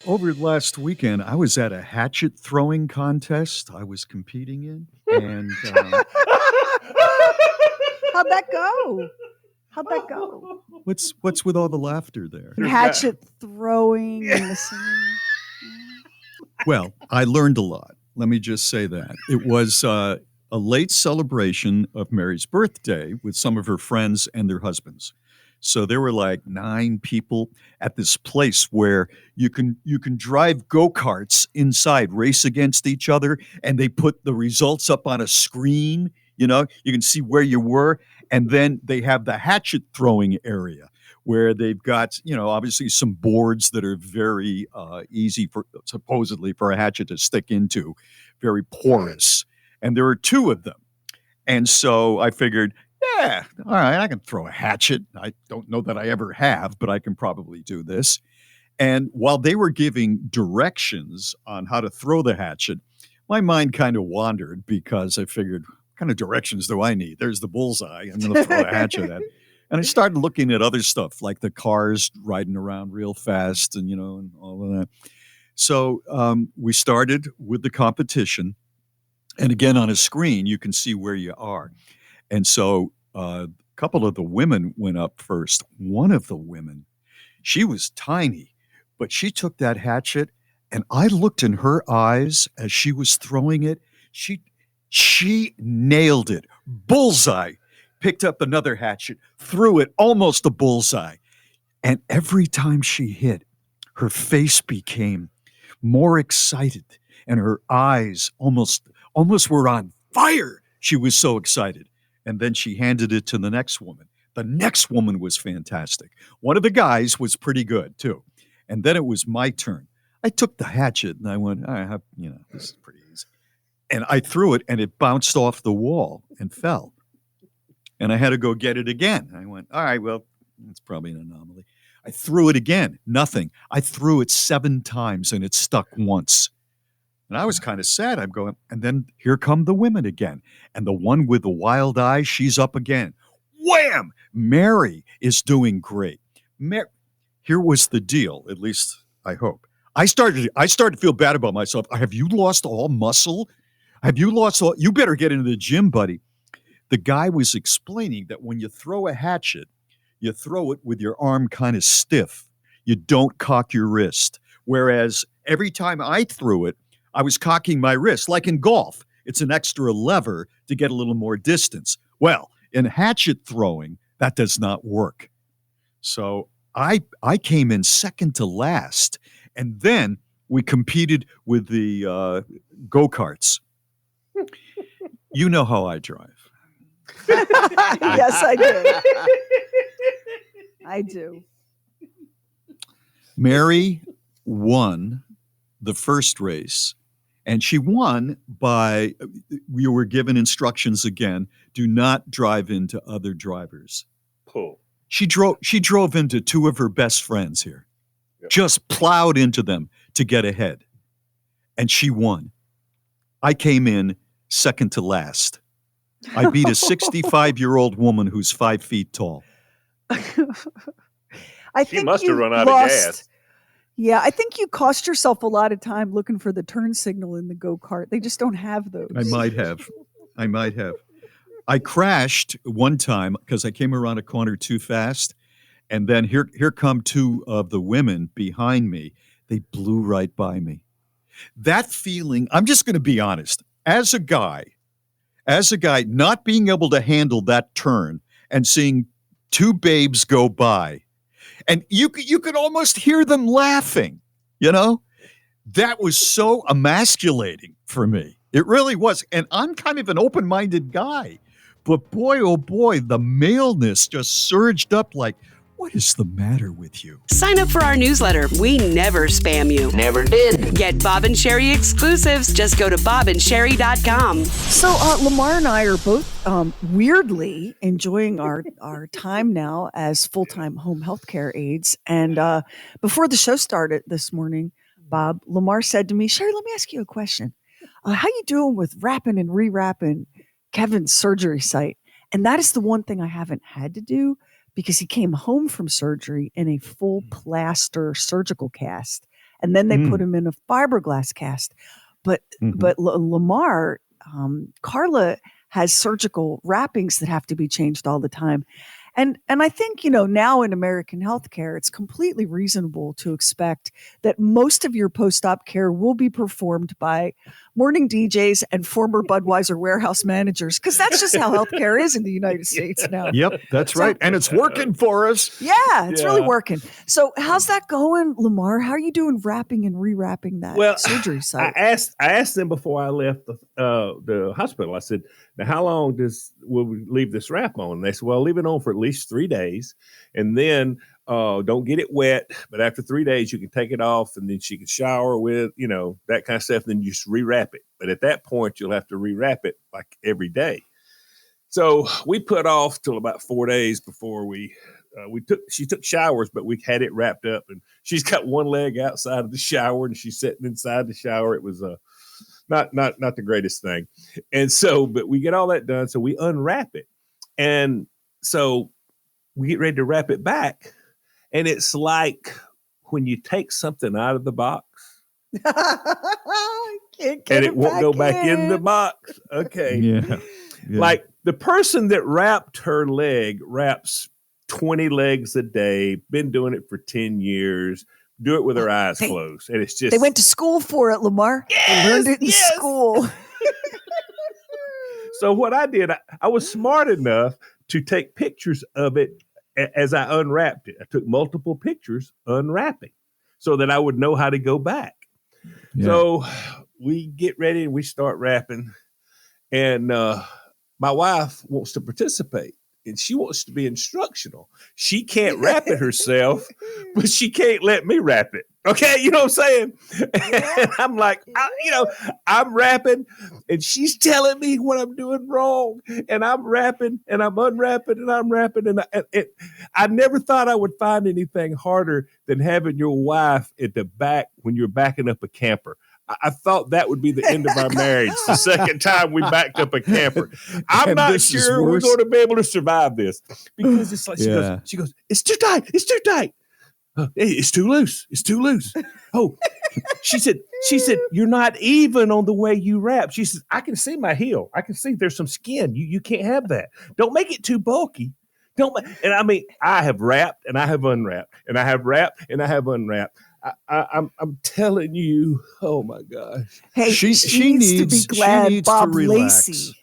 over last weekend, I was at a hatchet throwing contest I was competing in. And How'd that go? How'd that go? what's with all the laughter there? Hatchet throwing and the singing. Well, I learned a lot. Let me just say that. It was a late celebration of Mary's birthday with some of her friends and their husbands. So there were like 9 people at this place where you can drive go-karts inside, race against each other, and they put the results up on a screen. You know, you can see where you were. And then they have the hatchet throwing area where they've got, obviously some boards that are very easy for supposedly for a hatchet to stick into, very porous. And there are 2 of them. And so I figured, yeah, all right, I can throw a hatchet. I don't know that I ever have, but I can probably do this. And while they were giving directions on how to throw the hatchet, my mind kind of wandered because I figured, what kind of directions do I need? There's the bullseye. I'm going to throw a hatchet at. And I started looking at other stuff like the cars riding around real fast and, and all of that. So we started with the competition. And again, on a screen, you can see where you are. And so a couple of the women went up first. One of the women, she was tiny, but she took that hatchet, and I looked in her eyes as she was throwing it. She nailed it. Bullseye. Picked up another hatchet, threw it, almost a bullseye. And every time she hit, her face became more excited, and her eyes almost were on fire. She was so excited. And then she handed it to the next woman. The next woman was fantastic. One of the guys was pretty good, too. And then it was my turn. I took the hatchet, and I went, this is pretty easy. And I threw it, and it bounced off the wall and fell. And I had to go get it again. I went, all right, well, it's probably an anomaly. I threw it again. Nothing. I threw it 7 times, and it stuck once. And I was kind of sad. I'm going, and then here come the women again. And the one with the wild eye, she's up again. Wham! Mary is doing great. Here was the deal, at least I hope. I started to feel bad about myself. Have you lost all muscle? You better get into the gym, buddy. The guy was explaining that when you throw a hatchet, you throw it with your arm kind of stiff. You don't cock your wrist. Whereas every time I threw it, I was cocking my wrist. Like in golf, it's an extra lever to get a little more distance. Well, in hatchet throwing, that does not work. So I came in second to last. And then we competed with the go-karts. You know how I drive. Yes, I do. I do. Mary won the first race, and she won by, we were given instructions again, do not drive into other drivers. Cool. She drove into 2 of her best friends here, just plowed into them to get ahead, and she won. I came in second to last. I beat a 65-year-old woman who's 5 feet tall. She must have run out of gas. Yeah, I think you cost yourself a lot of time looking for the turn signal in the go-kart. They just don't have those. I might have. I crashed one time because I came around a corner too fast. And then here come 2 of the women behind me. They blew right by me. That feeling, I'm just going to be honest, as a guy, not being able to handle that turn and seeing 2 babes go by, and you could almost hear them laughing, that was so emasculating for me. It really was. And I'm kind of an open-minded guy, but boy, oh boy, the maleness just surged up like, what is the matter with you? Sign up for our newsletter. We never spam you. Never did. Get Bob and Sheri exclusives. Just go to bobandsheri.com. So Lamar and I are both weirdly enjoying our time now as full-time home healthcare aides. And before the show started this morning, Bob, Lamar said to me, Sheri, let me ask you a question. How you doing with wrapping and rewrapping Kevin's surgery site? And that is the one thing I haven't had to do, because he came home from surgery in a full plaster surgical cast. and then they put him in a fiberglass cast. But Lamar, Carla has surgical wrappings that have to be changed all the time. And I think, now in American healthcare, it's completely reasonable to expect that most of your post-op care will be performed by morning DJs and former Budweiser warehouse managers, because that's just how healthcare is in the United States now. Yep, that's right. And it's working for us. Yeah, it's really working. So how's that going, Lamar? How are you doing wrapping and rewrapping that surgery site? I asked them before I left the hospital. I said, now how long will we leave this wrap on? And they said, well, leave it on for at least 3 days. And then don't get it wet. But after 3 days, you can take it off, and then she can shower with, that kind of stuff. And then you just rewrap it. But at that point, you'll have to rewrap it like every day. So we put off till about 4 days before she took showers, but we had it wrapped up, and she's got one leg outside of the shower and she's sitting inside the shower. It was not the greatest thing. And so, but we get all that done. So we unwrap it. And so we get ready to wrap it back. And it's like when you take something out of the box and it won't go back in the box. Okay. Yeah. Like the person that wrapped her leg wraps 20 legs a day, been doing it for 10 years, do it with her eyes closed. And it's just. They went to school for it, Lamar. Yes, they learned it in school. So what I did, I was smart enough to take pictures of it as I unwrapped it. I took multiple pictures unwrapping so that I would know how to go back. Yeah. So we get ready and we start wrapping. And my wife wants to participate. And she wants to be instructional. She can't wrap it herself, but she can't let me wrap it. Okay, you know what I'm saying? And I'm like, I'm rapping, and she's telling me what I'm doing wrong, and I'm rapping, and I'm unwrapping, and I'm rapping, and I never thought I would find anything harder than having your wife at the back when you're backing up a camper. I thought that would be the end of our marriage. The second time we backed up a camper. I'm not sure we're going to be able to survive this, because it's like she goes, it's too tight. It's too tight. It's too loose. It's too loose. Oh, she said, you're not even on the way you wrap. She says, I can see my heel. I can see there's some skin. You can't have that. Don't make it too bulky. And I mean, I have wrapped and I have unwrapped, and I have wrapped and I have unwrapped. I'm telling you, oh my gosh. Hey, she needs to be glad Bob Lacey.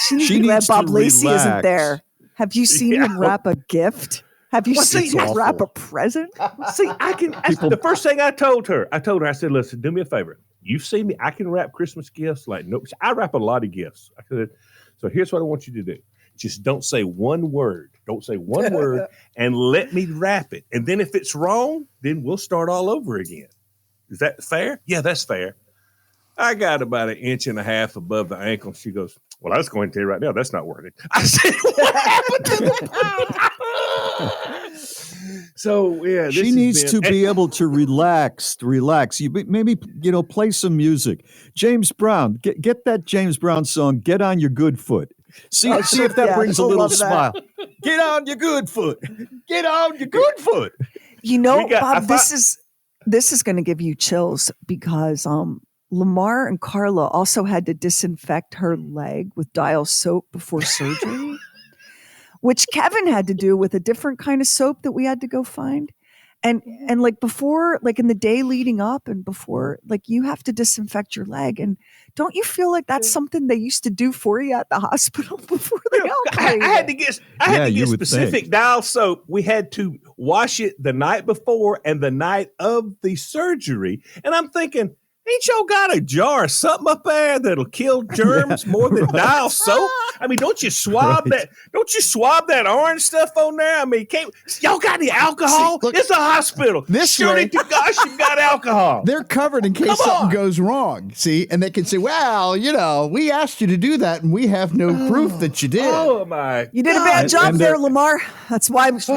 She needs to be glad Bob Lacey isn't there. Have you seen him wrap a gift? Have you seen him wrap a present? See, the first thing I told her, I said, listen, do me a favor. You've seen me. I can wrap Christmas gifts. Like, no, I wrap a lot of gifts. I said, so here's what I want you to do. Just don't say one word. Don't say one word, and let me wrap it. And then if it's wrong, then we'll start all over again. Is that fair? Yeah, that's fair. I got about 1.5 inches above the ankle. She goes, well, I was going to tell you right now, that's not working. I said, what happened to the So, yeah. She needs to be able to relax. You maybe, play some music. James Brown, get that James Brown song, Get on Your Good Foot. See if that brings a little smile. Get on your good foot. Get on your good foot. Bob, this is going to give you chills, because Lamar and Carla also had to disinfect her leg with Dial soap before surgery, which Kevin had to do with a different kind of soap that we had to go find. And like before, like in the day leading up and before, like you have to disinfect your leg. And don't you feel like that's something they used to do for you at the hospital before they operated? I had to get specific Dial soap. We had to wash it the night before and the night of the surgery. And I'm thinking, ain't y'all got a jar of something up there that'll kill germs more than Dial soap? I mean, don't you swab that? Don't you swab that orange stuff on there? I mean, y'all got any alcohol? See, look, it's a hospital. Surely to gosh, you've got alcohol. They're covered in case something goes wrong. See, and they can say, well, we asked you to do that, and we have no proof that you did. Oh my! You did a bad job there, Lamar. That's why she's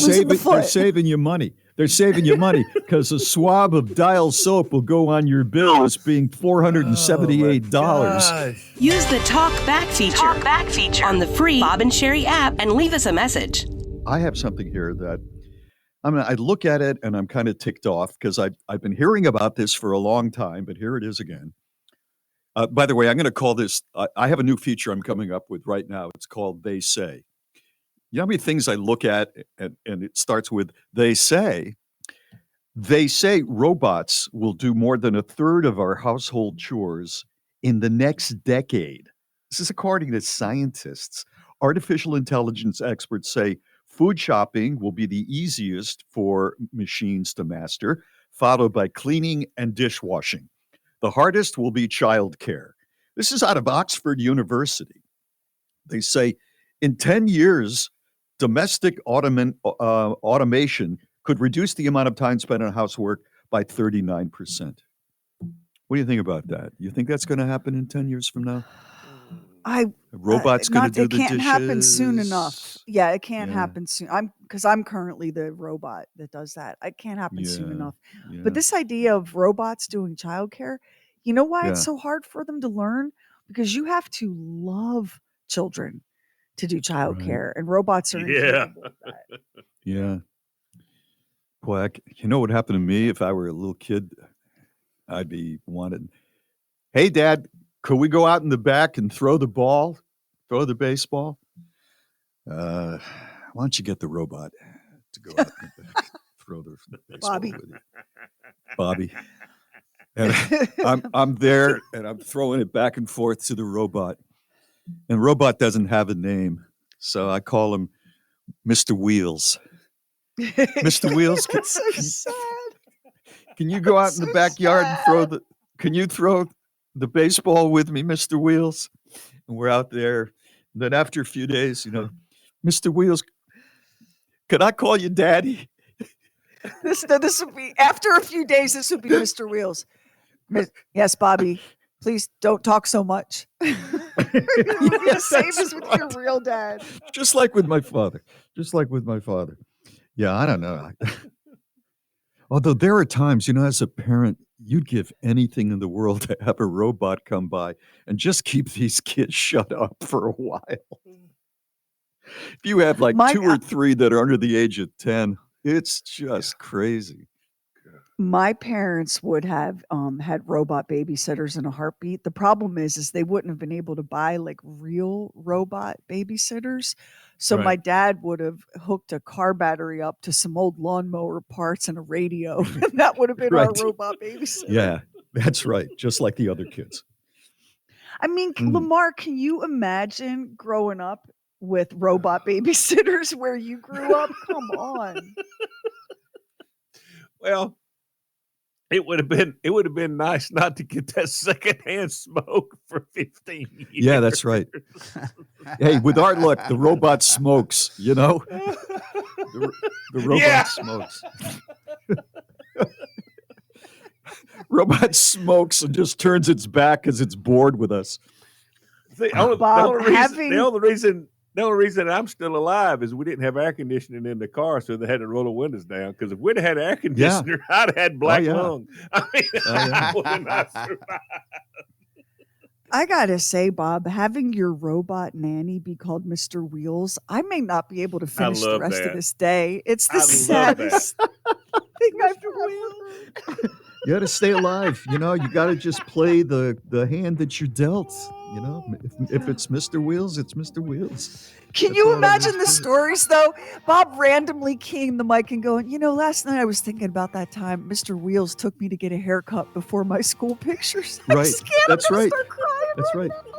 losing the foot. They're saving you money. They're saving you money because a swab of Dial soap will go on your bill as being $478. Use the Talk Back feature on the free Bob and Sheri app and leave us a message. I have something here that I look at it and I'm kind of ticked off because I've been hearing about this for a long time, but here it is again. By the way, I'm going to call this. I have a new feature I'm coming up with right now. It's called "They Say." You know how many things I look at, and it starts with "They say." They say robots will do more than a third of our household chores in the next decade. This is according to scientists. Artificial intelligence experts say food shopping will be the easiest for machines to master, followed by cleaning and dishwashing. The hardest will be childcare. This is out of Oxford University. They say in 10 years, domestic automation could reduce the amount of time spent on housework by 39%. What do you think about that? You think that's going to happen in 10 years from now? I Robots going to do it the can't dishes? happen soon enough. Yeah, it can't Yeah. happen soon. I'm currently the robot that does that. It can't happen soon Yeah, enough. yeah, But this idea of robots doing childcare, you know why it's yeah, so hard for them to learn? Because you have to love children to do right. childcare, and robots are Yeah. incapable of that. Yeah. Boy, you know what happened to me if I were a little kid? I'd be wanted, hey, Dad, could we go out in the back and throw the ball, throw the baseball? Why don't you get the robot to go out in the back, throw the baseball Bobby. with you, Bobby? And I'm there and I'm throwing it back and forth to the robot. And robot doesn't have a name, so I call him Mr. Wheels. Mr. Wheels, That's so sad. can you go out in So the backyard and throw sad. can you throw the baseball with me, Mr. Wheels? And we're out there. And then after a few days, Mr. Wheels, could I call you Daddy? This would be after a few days. This would be Mr. Wheels. Yes, Bobby. Please don't talk so much. It would be the same That's as with your right. real dad. Just like with my father. Just like with my father. Yeah, I don't know. Although there are times, as a parent, you'd give anything in the world to have a robot come by and just keep these kids shut up for a while. If you have like My 2 or 3 that are under the age of 10, it's just crazy. my parents would have had robot babysitters in a heartbeat. The problem is they wouldn't have been able to buy like real robot babysitters. So my Right. dad would have hooked a car battery up to some old lawnmower parts and a radio, and that would have been our Right. robot babysitter. Yeah, that's right. Just like the other kids. I mean, Mm. Lamar, can you imagine growing up with robot babysitters where you grew up? Come on. Well, it would have been nice not to get that secondhand smoke for 15 years. Yeah, that's right. Hey, with our luck, the robot smokes, The robot Yeah. smokes. Robot smokes and just turns its back because it's bored with us. The Bob, only reason I'm still alive is we didn't have air conditioning in the car, so they had to roll the windows down. Because if we'd had air conditioner, I'd have had black yeah. lung. I mean, yeah. I would not survive. I gotta say, Bob, having your robot nanny be called Mr. Wheels, I may not be able to finish the love rest that. of this day. It's the I love saddest thing I've ever heard. You got to stay alive. You got to just play the hand that you're dealt. If it's Mr. Wheels, it's Mr. Wheels. Can That's you all there imagine is the to it. stories, though? Bob randomly keying the mic and going, last night I was thinking about that time Mr. Wheels took me to get a haircut before my school pictures. I'm Right. scared I'm That's gonna right. start crying That's right right. now.